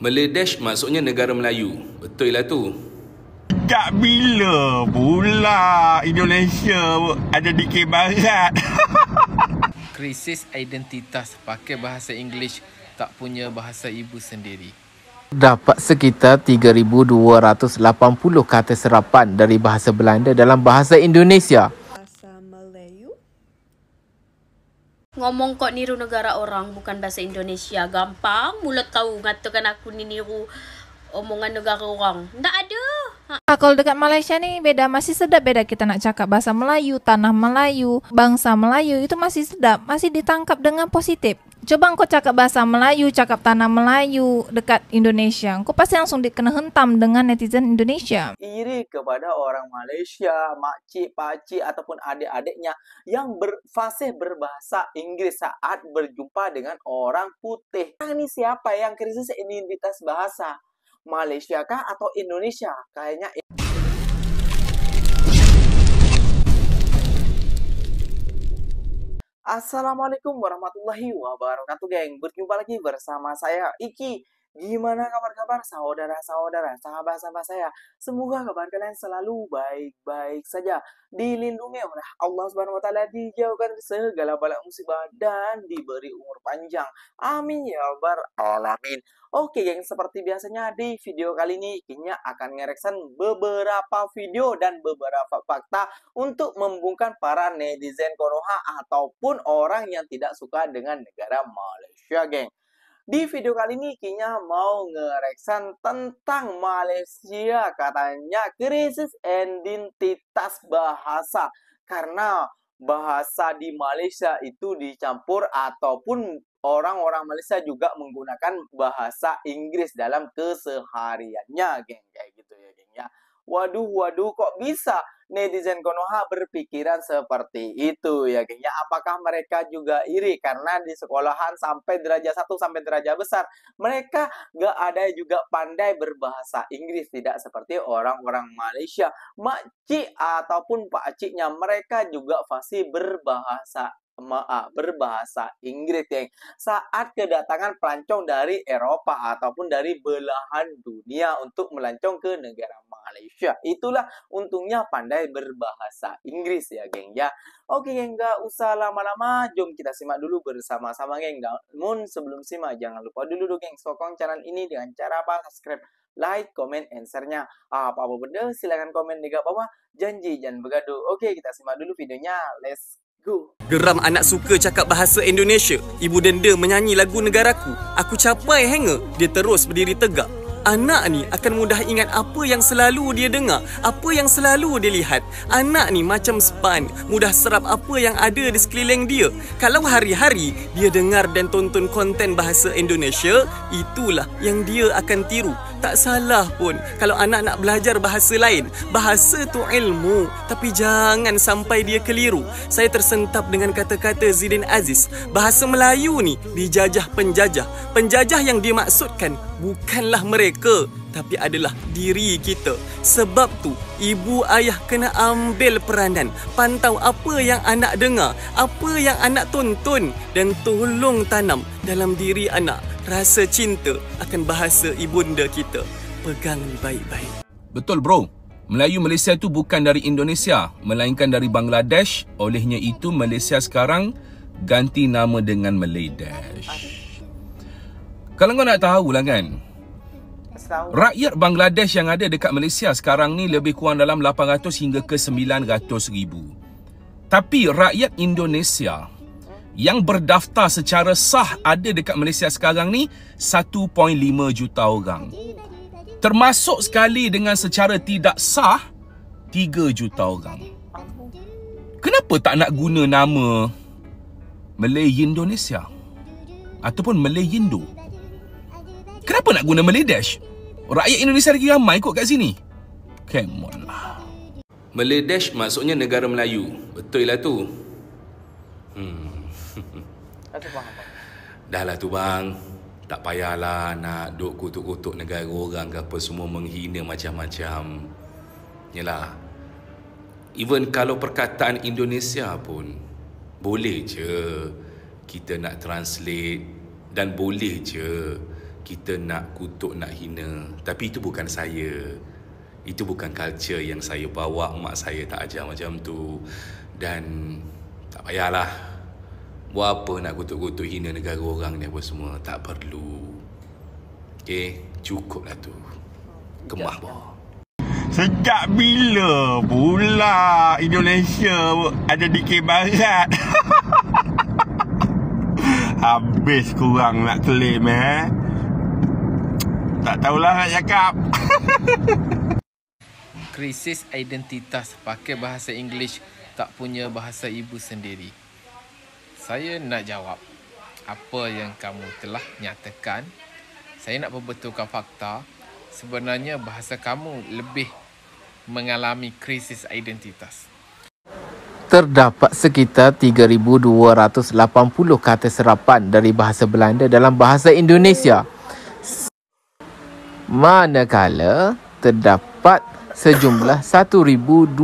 Meladesh maksudnya negara Melayu. Betul lah tu. Tak bila pula Indonesia ada di ke barat. Krisis identitas, pakai bahasa Inggeris, tak punya bahasa ibu sendiri. Dapat sekitar 3,280 kata serapan dari bahasa Belanda dalam bahasa Indonesia. Bahasa Melayu. Ngomong kok niru negara orang, bukan bahasa Indonesia. Gampang mulut kau ngatakan aku ni niru omongan negara orang. Tak ada. Kalau dekat Malaysia ni beda, masih sedap beda kita nak cakap bahasa Melayu, tanah Melayu, bangsa Melayu, itu masih sedap, masih ditangkap dengan positif. Coba kau cakap bahasa Melayu, cakap tanah Melayu dekat Indonesia, kau pasti langsung dikena hentam dengan netizen Indonesia. Iri kepada orang Malaysia, makcik, pakcik ataupun adik-adiknya yang fasih berbahasa Inggeris saat berjumpa dengan orang putih. Ini siapa yang krisis identitas bahasa? Malaysia kah atau Indonesia? Kayaknya Assalamualaikum warahmatullahi wabarakatuh, geng. Berjumpa lagi bersama saya Iki. Gimana kabar-kabar saudara-saudara, sahabat-sahabat saya? Semoga kabar kalian selalu baik-baik saja, dilindungi oleh Allah Subhanahu wa taala, dijauhkan dari segala bala musibah dan diberi umur panjang. Amin ya rabbal alamin. Oke, geng, seperti biasanya di video kali ini Ikinya akan ngereksan beberapa video dan beberapa fakta untuk membungkam para netizen Konoha ataupun orang yang tidak suka dengan negara Malaysia, geng. Di video kali ini Ikinya mau ngereksan tentang Malaysia, katanya krisis identitas bahasa karena bahasa di Malaysia itu dicampur ataupun orang-orang Malaysia juga menggunakan bahasa Inggris dalam kesehariannya, geng, kayak gitu ya, geng ya. Waduh, kok bisa netizen Konoha berpikiran seperti itu ya, geng ya? Apakah mereka juga iri karena di sekolahan sampai derajat 1 sampai derajat besar mereka gak ada juga pandai berbahasa Inggris, tidak seperti orang-orang Malaysia. Makcik ataupun pakciknya mereka juga fasih berbahasa Inggris, geng. Saat kedatangan pelancong dari Eropa ataupun dari belahan dunia untuk melancong ke negara Malaysia, itulah untungnya pandai berbahasa Inggris ya, geng ya. Oke, geng, gak usah lama-lama, jom kita simak dulu bersama-sama, geng. Namun sebelum simak jangan lupa dulu, geng, sokong channel ini dengan cara apa? Subscribe, like, comment, answer-nya apa-apa benda silakan komen di bawah. Janji jangan bergaduh. Oke, kita simak dulu videonya. Let's go. Geram anak suka cakap bahasa Indonesia. Ibu denda menyanyi lagu negaraku. Aku capai hanger. Dia terus berdiri tegak. Anak ni akan mudah ingat apa yang selalu dia dengar, apa yang selalu dia lihat. Anak ni macam span, mudah serap apa yang ada di sekeliling dia. Kalau hari-hari dia dengar dan tonton konten bahasa Indonesia, itulah yang dia akan tiru. Tak salah pun kalau anak nak belajar bahasa lain. Bahasa tu ilmu, tapi jangan sampai dia keliru. Saya tersentap dengan kata-kata Zidane Aziz. Bahasa Melayu ni dijajah penjajah. Penjajah yang dimaksudkan bukanlah mereka, tapi adalah diri kita. Sebab tu ibu ayah kena ambil peranan, pantau apa yang anak dengar, apa yang anak tonton, dan tolong tanam dalam diri anak rasa cinta akan bahasa ibunda kita. Pegang baik-baik. Betul, bro. Melayu Malaysia tu bukan dari Indonesia, melainkan dari Bangladesh. Olehnya itu Malaysia sekarang ganti nama dengan Meladesh. Kalau kau nak tahu lah kan, rakyat Bangladesh yang ada dekat Malaysia sekarang ni lebih kurang dalam 800 hingga ke 900 ribu. Tapi rakyat Indonesia yang berdaftar secara sah ada dekat Malaysia sekarang ni 1.5 juta orang. Termasuk sekali dengan secara tidak sah 3 juta orang. Kenapa tak nak guna nama Malay Indonesia ataupun Malay Indo? Kenapa nak guna Meladesh? Rakyat Indonesia lagi ramai kot kat sini. Come on lah. Meladesh maksudnya negara Melayu. Betul lah tu. Dah lah tu, bang. Tak payahlah nak duk kutuk-kutuk negara orang ke apa semua, menghina macam-macam. Yalah. Even kalau perkataan Indonesia pun boleh je kita nak translate, dan boleh je kita nak kutuk, nak hina. Tapi itu bukan saya. Itu bukan culture yang saya bawa. Mak saya tak ajar macam tu. Dan tak payahlah. Buat apa nak kutuk-kutuk hina negara orang ni apa semua. Tak perlu. Okay, cukuplah tu. Gemah bah. Sejak bila pula Indonesia ada di Barat? Habis kurang nak claim Tak tahulah nak cakap. Krisis identitas, pakai bahasa English, tak punya bahasa ibu sendiri. Saya nak jawab apa yang kamu telah nyatakan. Saya nak perbetulkan fakta. Sebenarnya bahasa kamu lebih mengalami krisis identitas. Terdapat sekitar 3,280 kata serapan dari bahasa Belanda dalam bahasa Indonesia. Manakala terdapat sejumlah 1,028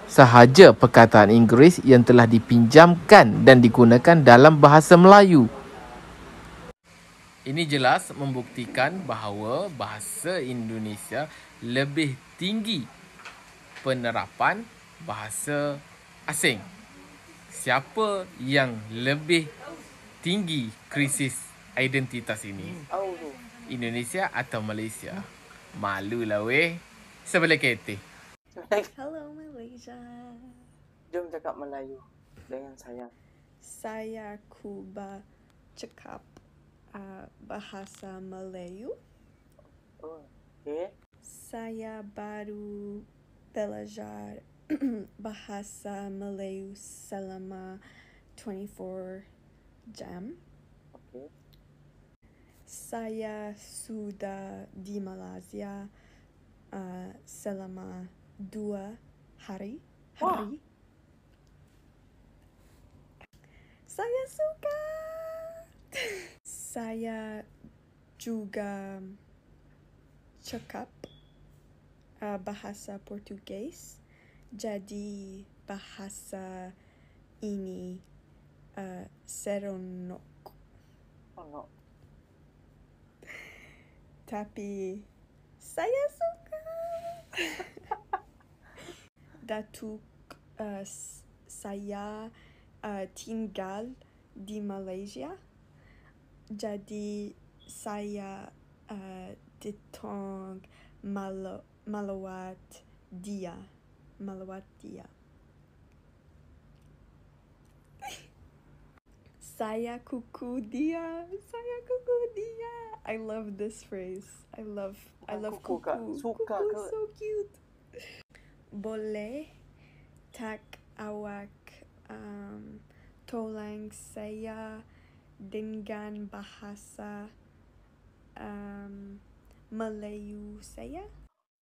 sahaja perkataan Inggeris yang telah dipinjamkan dan digunakan dalam bahasa Melayu. Ini jelas membuktikan bahawa bahasa Indonesia lebih tinggi penerapan bahasa asing. Siapa yang lebih tinggi krisis identitas ini? Indonesia atau Malaysia? Malulah weh. Sebelah kereta. Hello Malaysia. Jom cakap Melayu dengan saya. Saya cuba cakap bahasa Melayu. Okay. Saya baru belajar bahasa Melayu selama 24 jam. Okay. Saya sudah di Malaysia selama 2 hari. Saya suka. Saya juga cakap bahasa Portugis. Jadi bahasa ini seronok. Tapi saya suka. Datuk saya tinggal di Malaysia. Jadi saya ditong melawat dia. Saya kuku dia. I love this phrase. I love kuku. Suka Kuku ke? so cute. Boleh tak awak tolong saya dengan bahasa Melayu saya?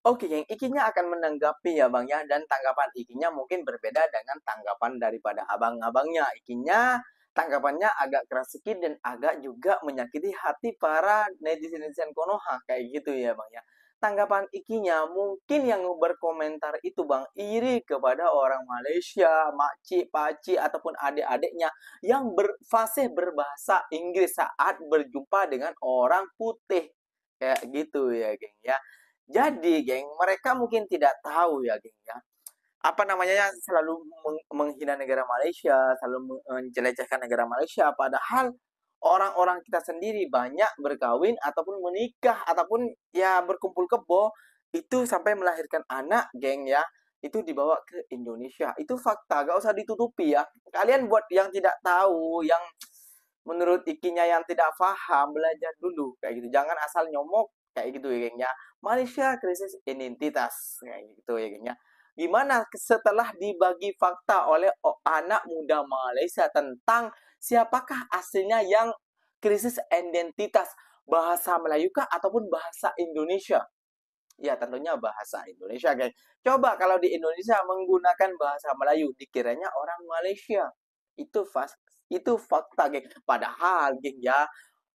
Oke, geng, Ikinya akan menanggapi ya Bang ya, dan tanggapan Ikinya mungkin berbeda dengan tanggapan daripada abang-abangnya. Ikinya tanggapannya agak keras sedikit dan agak juga menyakiti hati para netizen Konoha kayak gitu ya Bang ya. Tanggapan Ikinya mungkin yang berkomentar itu Bang iri kepada orang Malaysia, makcik, pakcik ataupun adik-adiknya yang fasih berbahasa Inggris saat berjumpa dengan orang putih kayak gitu ya geng ya. Jadi geng, mereka mungkin tidak tahu ya geng ya. Apa namanya selalu menghina negara Malaysia, selalu menjelajahkan negara Malaysia, padahal orang-orang kita sendiri banyak berkawin ataupun menikah ataupun ya berkumpul kebo itu sampai melahirkan anak geng ya, itu dibawa ke Indonesia. Itu fakta, gak usah ditutupi ya. Kalian buat yang tidak tahu, yang menurut Ikinya yang tidak paham, belajar dulu kayak gitu. Jangan asal nyomok kayak gitu ya geng ya. Malaysia krisis identitas kayak gitu ya geng ya. Gimana setelah dibagi fakta oleh anak muda Malaysia tentang siapakah aslinya yang krisis identitas, bahasa Melayu kah ataupun bahasa Indonesia? Ya tentunya bahasa Indonesia geng. Coba kalau di Indonesia menggunakan bahasa Melayu, dikiranya orang Malaysia. Itu fakta geng. Padahal geng ya,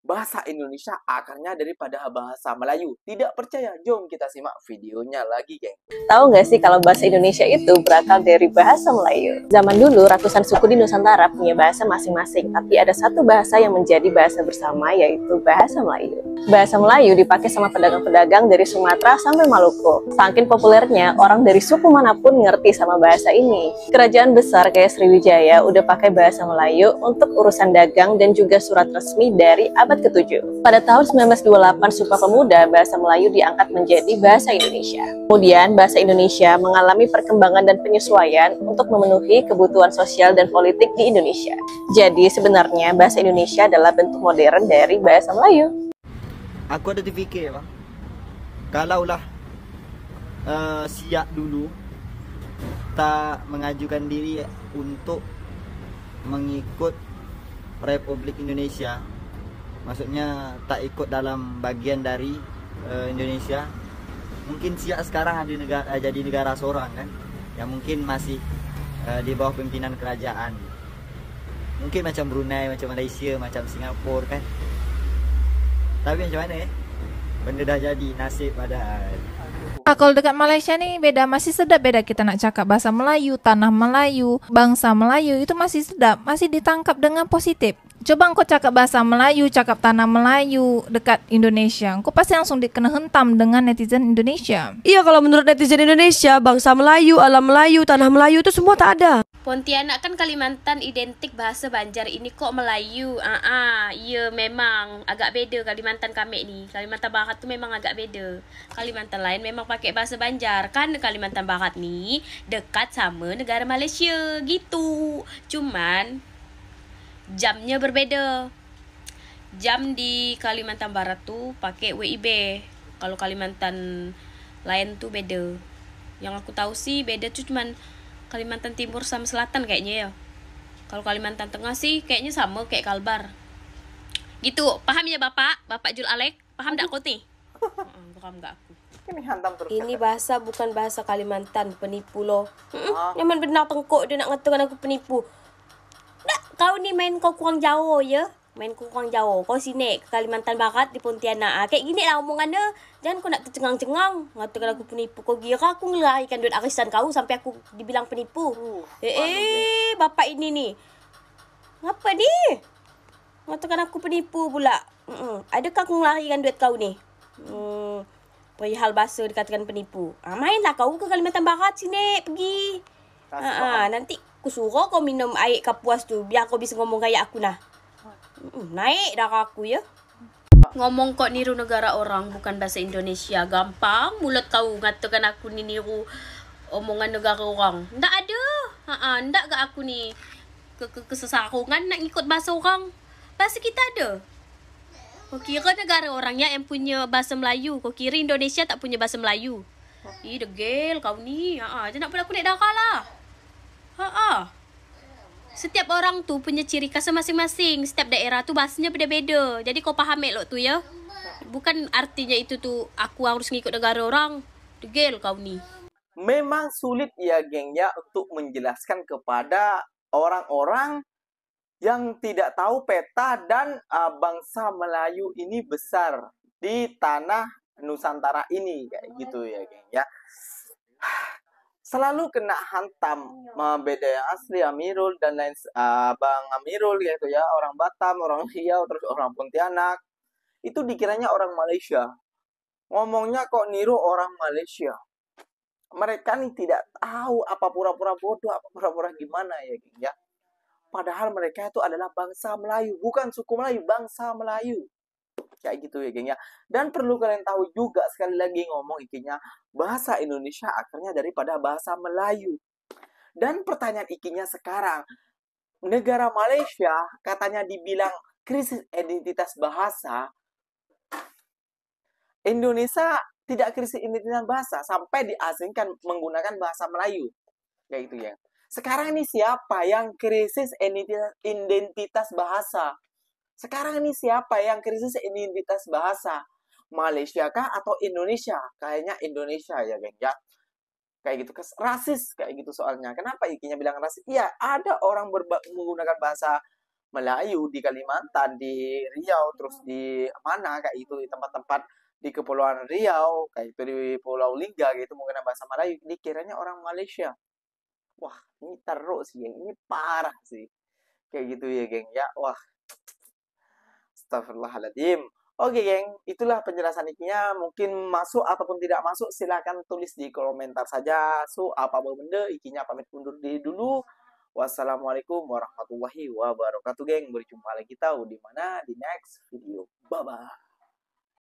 bahasa Indonesia akarnya daripada bahasa Melayu. Tidak percaya? Jom kita simak videonya lagi, geng. Tahu nggak sih kalau bahasa Indonesia itu berasal dari bahasa Melayu? Zaman dulu ratusan suku di Nusantara punya bahasa masing-masing, tapi ada satu bahasa yang menjadi bahasa bersama, yaitu bahasa Melayu. Bahasa Melayu dipakai sama pedagang-pedagang dari Sumatera sampai Maluku. Saking populernya, orang dari suku manapun ngerti sama bahasa ini. Kerajaan besar kayak Sriwijaya udah pakai bahasa Melayu untuk urusan dagang dan juga surat resmi dari abad ke-7. Pada tahun 1928, Sumpah Pemuda, bahasa Melayu diangkat menjadi bahasa Indonesia. Kemudian, bahasa Indonesia mengalami perkembangan dan penyesuaian untuk memenuhi kebutuhan sosial dan politik di Indonesia. Jadi, sebenarnya bahasa Indonesia adalah bentuk modern dari bahasa Melayu. Aku ada terfikir, bang, kalaulah Siak dulu tak mengajukan diri untuk mengikut Republik Indonesia, maksudnya tak ikut dalam bagian dari Indonesia, mungkin Siak sekarang jadi negara seorang kan, yang mungkin masih di bawah pimpinan kerajaan. Mungkin macam Brunei, macam Malaysia, macam Singapura kan. Tapi macam mana benda dah jadi, nasib padahal. Kalau dekat Malaysia nih beda, masih sedap beda kita nak cakap bahasa Melayu, tanah Melayu, bangsa Melayu, itu masih sedap, masih ditangkap dengan positif. Coba engkau cakap bahasa Melayu, cakap tanah Melayu dekat Indonesia, engkau pasti langsung dikena hentam dengan netizen Indonesia. Iya, kalau menurut netizen Indonesia, bangsa Melayu, alam Melayu, tanah Melayu itu semua tak ada. Pontianak kan Kalimantan identik bahasa Banjar, ini kok Melayu. Ya memang agak beda Kalimantan kami ni. Kalimantan Barat tu memang agak beda. Kalimantan lain memang pakai bahasa Banjar. Kan Kalimantan Barat ni dekat sama negara Malaysia gitu. Cuman jamnya berbeda. Jam di Kalimantan Barat tu pakai WIB. Kalau Kalimantan lain tu beda. Yang aku tahu sih beda tu cuman Kalimantan Timur sama Selatan kayaknya ya. Kalau Kalimantan Tengah sih kayaknya sama kayak Kalbar. Gitu. Paham ya Bapak? Bapak Jul Alek? Paham tak kau ni? Paham tak aku? Ini bahasa bukan bahasa Kalimantan, penipu loh. Nyaman benar tengkok dia nak ngatakan aku penipu. Nak, kau ni main kau kurang jauh ya. Main kau kurang jauh. Kau sini ke Kalimantan Barat di Pontianak. Kayak gini lah omongannya. Jangan kau nak tercengang-cengang. Ngatakan aku penipu. Kau kira aku ngelarikan duit arisan kau sampai aku dibilang penipu. Bapak ini ni. Ngapa ni? Ngatakan aku penipu pula. Adakah aku ngelarikan duit kau ni? Perihal bahasa dikatakan penipu. Mainlah kau ke Kalimantan Barat sini. Pergi. Nanti aku suruh kau minum air kapuas tu. Biar kau bisa ngomong kayak aku nah. Naik darah aku ya. Ngomong kok niru negara orang bukan bahasa Indonesia. Gampang mulut kau ngatakan aku ni niru omongan negara orang. Ndak ada. Ndak ke aku ni kesesarungan nak ikut bahasa orang. Bahasa kita ada. Kau kira negara orangnya yang punya bahasa Melayu. Kau kira Indonesia tak punya bahasa Melayu. Degil kau ni. Jangan nak pula aku naik darah lah. Setiap orang tu punya ciri khas masing-masing. Setiap daerah tu bahasanya beda-beda. Jadi kau faham elok tu ya. Bukan artinya itu tu aku harus ngikut negara orang. Degil kau ni. Memang sulit ya geng ya untuk menjelaskan kepada orang-orang yang tidak tahu peta dan bangsa Melayu ini besar di tanah Nusantara ini. Kayak gitu ya geng ya. Selalu kena hantam beda yang asli Amirul dan lain Bang Amirul gitu ya, orang Batam, orang Riau, terus orang Pontianak. Itu dikiranya orang Malaysia. Ngomongnya kok niru orang Malaysia. Mereka nih tidak tahu apa pura-pura bodoh, apa pura-pura gimana ya geng ya. Padahal mereka itu adalah bangsa Melayu, bukan suku Melayu, bangsa Melayu. Kayak gitu ya geng ya. Dan perlu kalian tahu juga sekali lagi ngomong ikinya, bahasa Indonesia akarnya daripada bahasa Melayu. Dan pertanyaan ikinya sekarang, negara Malaysia katanya dibilang krisis identitas bahasa. Indonesia tidak krisis identitas bahasa sampai diasingkan menggunakan bahasa Melayu. Kayak gitu ya. Sekarang ini siapa yang krisis identitas bahasa? Sekarang ini siapa yang krisis identitas bahasa? Malaysia kah atau Indonesia? Kayaknya Indonesia ya geng ya. Kayak gitu, rasis kayak gitu soalnya. Kenapa ikinya bilang rasis? Iya, ada orang menggunakan bahasa Melayu di Kalimantan, di Riau, terus di mana kayak itu di tempat-tempat di Kepulauan Riau, kayak itu di Pulau Lingga gitu menggunakan bahasa Melayu, dikiranya orang Malaysia. Wah, ini teruk sih, geng. Ini parah sih. Kayak gitu ya, geng. Ya, wah. Astagfirullahaladzim. Oke, geng. Itulah penjelasan ikinya. Mungkin masuk ataupun tidak masuk, silahkan tulis di komentar saja. So, apa benda, ikinya pamit undur diri dulu. Wassalamualaikum warahmatullahi wabarakatuh, geng. Berjumpa lagi tahu di mana di next video. Bye-bye.